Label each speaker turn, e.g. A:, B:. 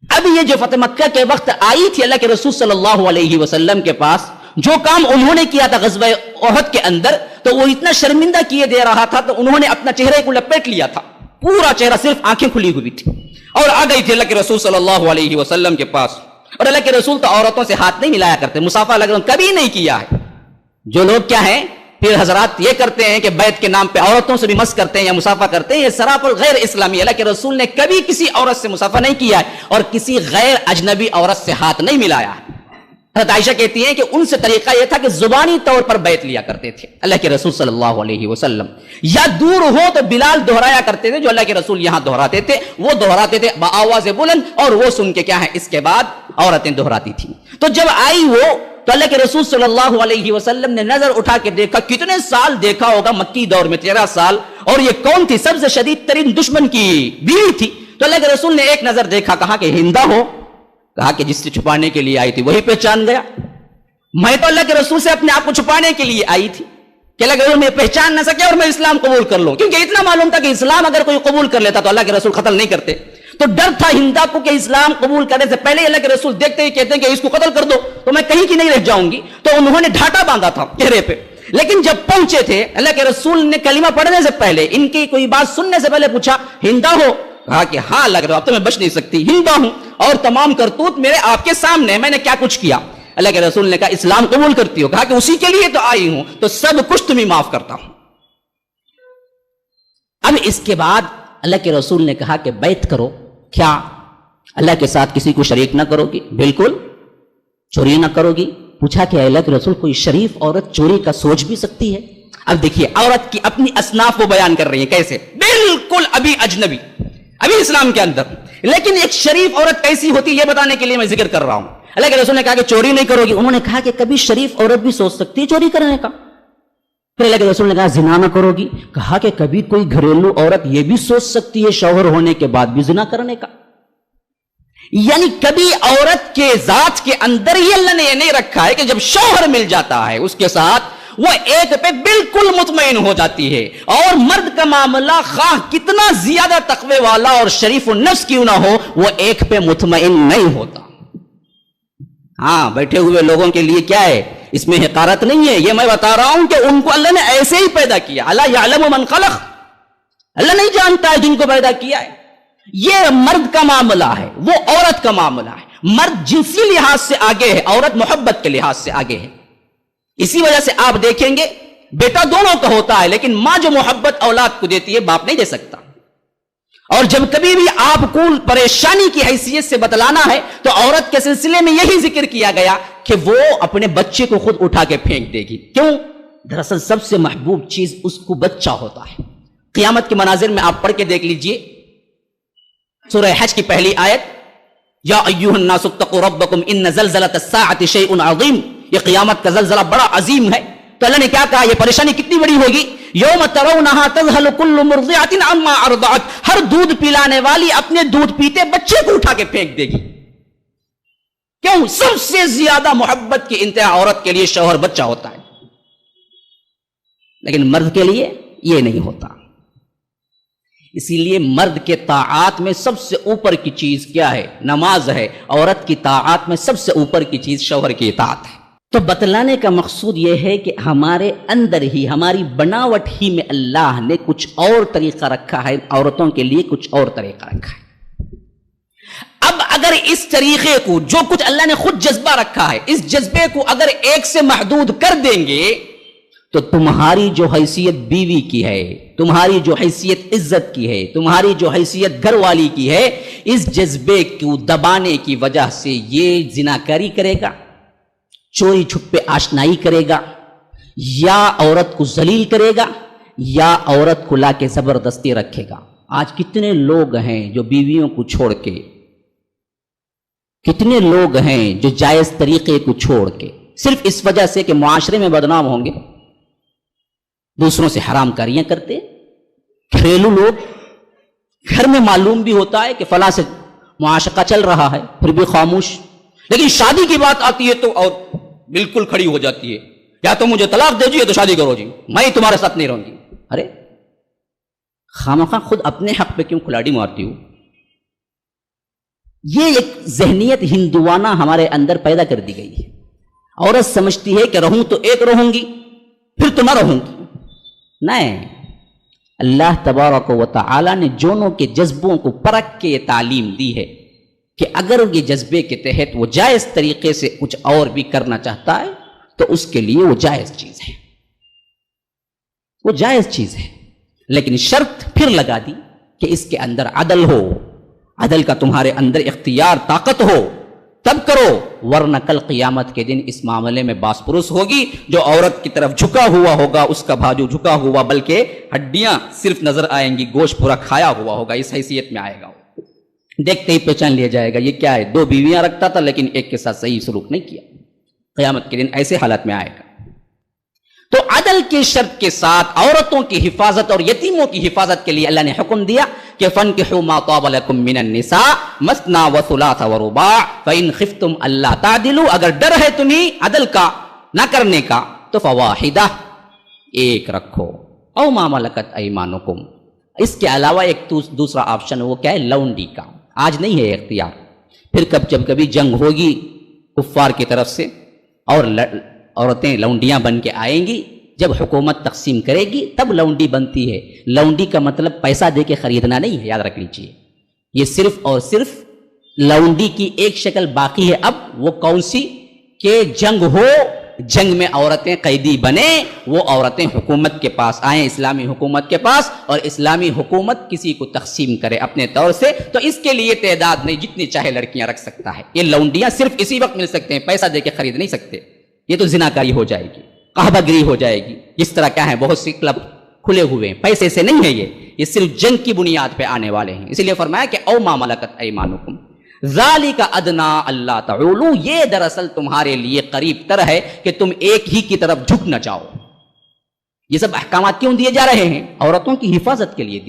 A: اب یہ جو فتح مکہ کے وقت آئی تھی اللہ کے رسول صلی اللہ علیہ وسلم کے پاس، جو کام انہوں نے کیا تھا غزوہ احد کے اندر، تو وہ اتنا شرمندہ کیے دے رہا تھا، تو انہوں نے اپنا چہرے کو لپیٹ لیا تھا، پورا چہرہ، صرف آنکھیں کھلی ہوئی تھی، اور آ گئی تھی اللہ کے رسول صلی اللہ علیہ وسلم کے پاس. اور اللہ کے رسول تو عورتوں سے ہاتھ نہیں ملایا کرتے، مصافحہ اللہ کے رسول کبھی نہیں کیا ہے. جو لوگ کیا ہیں پھر حضرات یہ کرتے ہیں کہ بیعت کے نام پہ عورتوں سے بھی مس کرتے ہیں یا مصافحہ کرتے ہیں، یہ سراپر غیر اسلامی. اللہ کے رسول نے کبھی کسی عورت سے مصافحہ نہیں کیا ہے اور کسی غیر اجنبی عورت سے ہاتھ نہیں ملایا ہے. حضرت عائشہ کہتی ہیں کہ ان سے طریقہ یہ تھا کہ زبانی طور پر بیعت لیا کرتے تھے اللہ کے رسول صلی اللہ علیہ وسلم، یا دور ہو تو بلال دہرایا کرتے تھے جو اللہ کے رسول یہاں دہراتے تھے، وہ دہراتے تھے بآواز بلند، اور وہ سن کے کیا ہے اس کے بعد عورتیں دہراتی تھیں. تو جب آئی وہ تو اللہ کے رسول صلی اللہ علیہ وسلم نے نظر اٹھا کے دیکھا، کتنے سال دیکھا ہوگا مکی دور میں، 13 سال، اور یہ کون تھی؟ سب سے شدید ترین دشمن کی بیوی تھی. تو اللہ کے رسول نے ایک نظر دیکھا، کہا کہ ہندا ہو، کہا کہ جس سے چھپانے کے لیے آئی تھی وہی پہچان گیا. میں تو اللہ کے رسول سے اپنے آپ کو چھپانے کے لیے آئی تھی کہ اللہ کے رسول میں پہچان نہ سکے اور میں اسلام قبول کر لوں، کیونکہ اتنا معلوم تھا کہ اسلام اگر کوئی قبول کر لیتا تو اللہ کے رسول قتل نہیں کرتے. تو ڈر تھا ہندا کو کہ اسلام قبول کرنے سے پہلے اللہ کے رسول دیکھتے ہی کہتے ہیں کہ اس کو قتل کر دو تو میں کہیں کی نہیں رہ جاؤں گی. تو انہوں نے ڈھاٹا باندھا تھا چہرے پہ. لیکن جب پہنچے تھے اللہ کے رسول نے کلمہ پڑھنے سے پہلے، ان کی کوئی بات سننے سے پہلے پوچھا ہندا ہو؟ کہا کہ ہاں لگ رہا اب تو میں بچ نہیں سکتی، ہندا ہوں، اور تمام کرتوت میرے آپ کے سامنے، میں نے کیا کچھ کیا. اللہ کے رسول نے کہا اسلام قبول کرتی ہو؟ کہا کہ اسی کے لیے تو آئی ہوں، تو سب کچھ تمہیں معاف کرتا ہوں. اب اس کے بعد اللہ کے رسول نے کہا کہ بیعت کرو. کیا اللہ کے ساتھ کسی کو شریک نہ کرو گی؟ بالکل. چوری نہ کرو گی؟ پوچھا کہ اللہ کے رسول کوئی شریف عورت چوری کا سوچ بھی سکتی ہے؟ اب دیکھیے عورت کی اپنی اصناف وہ بیان کر رہی ہیں کیسے، بالکل ابھی اجنبی، ابھی اسلام کے اندر، لیکن ایک شریف عورت کیسی ہوتی یہ بتانے کے لیے میں ذکر کر رہا ہوں. اللہ کے رسول نے کہا کہ چوری نہیں کرو گی. انہوں نے کہا کہ کبھی شریف عورت بھی سوچ سکتی ہے چوری کرنے کا. پھر اللہ کے رسول نے کہا زنا نہ کرو گی. کہا کہ کبھی کوئی گھریلو عورت یہ بھی سوچ سکتی ہے شوہر ہونے کے بعد بھی زنا کرنے کا. یعنی کبھی عورت کے ذات کے اندر ہی اللہ نے یہ نہیں رکھا ہے کہ جب شوہر مل جاتا ہے اس کے ساتھ وہ ایک پہ بالکل مطمئن ہو جاتی ہے. اور مرد کا معاملہ خواہ کتنا زیادہ تقوی والا اور شریف النفس کیوں نہ ہو، وہ ایک پہ مطمئن نہیں ہوتا. ہاں بیٹھے ہوئے لوگوں کے لیے کیا ہے، اس میں حقارت نہیں ہے، یہ میں بتا رہا ہوں کہ ان کو اللہ نے ایسے ہی پیدا کیا. الا یعلم من خلق، اللہ نہیں جانتا ہے جن کو پیدا کیا ہے. یہ مرد کا معاملہ ہے، وہ عورت کا معاملہ ہے. مرد جنسی لحاظ سے آگے ہے، عورت محبت کے لحاظ سے آگے ہے. اسی وجہ سے آپ دیکھیں گے بیٹا دونوں کا ہوتا ہے، لیکن ماں جو محبت اولاد کو دیتی ہے باپ نہیں دے سکتا. اور جب کبھی بھی آپ کو پریشانی کی حیثیت سے بتلانا ہے تو عورت کے سلسلے میں یہی ذکر کیا گیا کہ وہ اپنے بچے کو خود اٹھا کے پھینک دے گی. کیوں؟ دراصل سب سے محبوب چیز اس کو بچہ ہوتا ہے. قیامت کے مناظر میں آپ پڑھ کے دیکھ لیجئے سورہ حج کی پہلی آیت، یا ایھا الناس اتقوا ربکم ان زلزلۃ الساعۃ شیء عظیم، یہ قیامت کا زلزلہ بڑا عظیم ہے. تو اللہ نے کیا کہا، یہ پریشانی کتنی بڑی ہوگی، یوم ترونھا تذہل کل مرضعۃ عما ارضعت، ہر دودھ پلانے والی اپنے دودھ پیتے بچے کو اٹھا کے پھینک دے گی. کیوں؟ سب سے زیادہ محبت کی انتہا عورت کے لیے شوہر بچہ ہوتا ہے، لیکن مرد کے لیے یہ نہیں ہوتا. اسی لیے مرد کے طاعات میں سب سے اوپر کی چیز کیا ہے؟ نماز ہے. عورت کی طاعات میں سب سے اوپر کی چیز شوہر کی اطاعت ہے. تو بتلانے کا مقصود یہ ہے کہ ہمارے اندر ہی، ہماری بناوٹ ہی میں اللہ نے کچھ اور طریقہ رکھا ہے، عورتوں کے لیے کچھ اور طریقہ رکھا ہے. اب اگر اس طریقے کو، جو کچھ اللہ نے خود جذبہ رکھا ہے، اس جذبے کو اگر ایک سے محدود کر دیں گے تو تمہاری جو حیثیت بیوی کی ہے، تمہاری جو حیثیت عزت کی ہے، تمہاری جو حیثیت گھر والی کی ہے، اس جذبے کو دبانے کی وجہ سے یہ زناکاری کرے گا، چوری چھپے آشنائی کرے گا، یا عورت کو ذلیل کرے گا، یا عورت کو لا کے زبردستی رکھے گا. آج کتنے لوگ ہیں جو بیویوں کو چھوڑ کے، کتنے لوگ ہیں جو جائز طریقے کو چھوڑ کے صرف اس وجہ سے کہ معاشرے میں بدنام ہوں گے، دوسروں سے حرام کاریاں کرتے. گھریلو لوگ، گھر میں معلوم بھی ہوتا ہے کہ فلاں سے معاشقہ چل رہا ہے پھر بھی خاموش، لیکن شادی کی بات آتی ہے تو اور بالکل کھڑی ہو جاتی ہے، یا تو مجھے طلاق دے جی تو شادی کرو جی، میں تمہارے ساتھ نہیں رہوں گی. ارے خامخواہ خود اپنے حق پہ کیوں کھلاڑی مارتی ہو؟ یہ ایک ذہنیت ہندوانہ ہمارے اندر پیدا کر دی گئی ہے. عورت سمجھتی ہے کہ رہوں تو ایک رہوں گی پھر تو نہ رہوں گی. نہیں، اللہ تبارک و تعالی نے جونوں کے جذبوں کو پرکھ کے یہ تعلیم دی ہے کہ اگر یہ جذبے کے تحت وہ جائز طریقے سے کچھ اور بھی کرنا چاہتا ہے تو اس کے لیے وہ جائز چیز ہے، وہ جائز چیز ہے. لیکن شرط پھر لگا دی کہ اس کے اندر عدل ہو، عدل کا تمہارے اندر اختیار طاقت ہو تب کرو، ورنہ کل قیامت کے دن اس معاملے میں باس پرس ہوگی. جو عورت کی طرف جھکا ہوا ہوگا اس کا بازو جھکا ہوا، بلکہ ہڈیاں صرف نظر آئیں گی، گوشت پورا کھایا ہوا ہوگا. اس حیثیت میں آئے گا، دیکھتے ہی پہچان لیا جائے گا یہ کیا ہے. 2 بیویاں رکھتا تھا لیکن ایک کے ساتھ صحیح سلوک نہیں کیا. قیامت کے دن ایسے حالت میں آئے گا. تو عدل کے شرط کے ساتھ عورتوں کی حفاظت اور یتیموں کی حفاظت کے لیے اللہ نے حکم دیا کہ فَانْكِحُوا مَا طَابَ لَكُم مِّنَ النِّسَاءِ مَثْنَىٰ وَثُلَاثَ وَرُبَاعَ فَإِنْ خِفْتُمْ أَلَّا تَعْدِلُوا، اگر ڈر ہے تمہیں عدل کا نہ کرنے کا تو فَوَاحِدَةٌ، ایک رکھو، أَوْ مَا مَلَكَتْ أَيْمَانُكُمْ. اس کے علاوہ ایک دوسرا آپشن وہ کیا ہے، لونڈی کا. آج نہیں ہے اختیار. پھر جب کبھی جنگ ہوگی کفار کی طرف سے اور عورتیں لونڈیاں بن کے آئیں گی، جب حکومت تقسیم کرے گی تب لونڈی بنتی ہے. لونڈی کا مطلب پیسہ دے کے خریدنا نہیں ہے، یاد رکھ لیجئے. یہ صرف اور صرف لونڈی کی ایک شکل باقی ہے اب. وہ کون سی کہ جنگ ہو، جنگ میں عورتیں قیدی بنے، وہ عورتیں حکومت کے پاس آئیں، اسلامی حکومت کے پاس، اور اسلامی حکومت کسی کو تقسیم کرے اپنے طور سے. تو اس کے لیے تعداد نہیں، جتنی چاہے لڑکیاں رکھ سکتا ہے. یہ لونڈیاں صرف اسی وقت مل سکتے ہیں، پیسہ دے کے خرید نہیں سکتے. یہ تو زناکاری ہو جائے گی، قحبہ گری ہو جائے گی. جس طرح کیا ہے بہت سی کلب کھلے ہوئے ہیں، پیسے سے نہیں ہے. یہ صرف جنگ کی بنیاد پہ آنے والے ہیں. اسی لیے فرمایا کہ او ما ملکت ایمانکم ذالک ادنا اللہ تعولوا، یہ دراصل تمہارے لیے قریب تر ہے کہ تم ایک ہی کی طرف جھک نہ جاؤ. یہ سب احکامات کیوں دیے جا رہے ہیں؟ عورتوں کی حفاظت کے لیے دیے.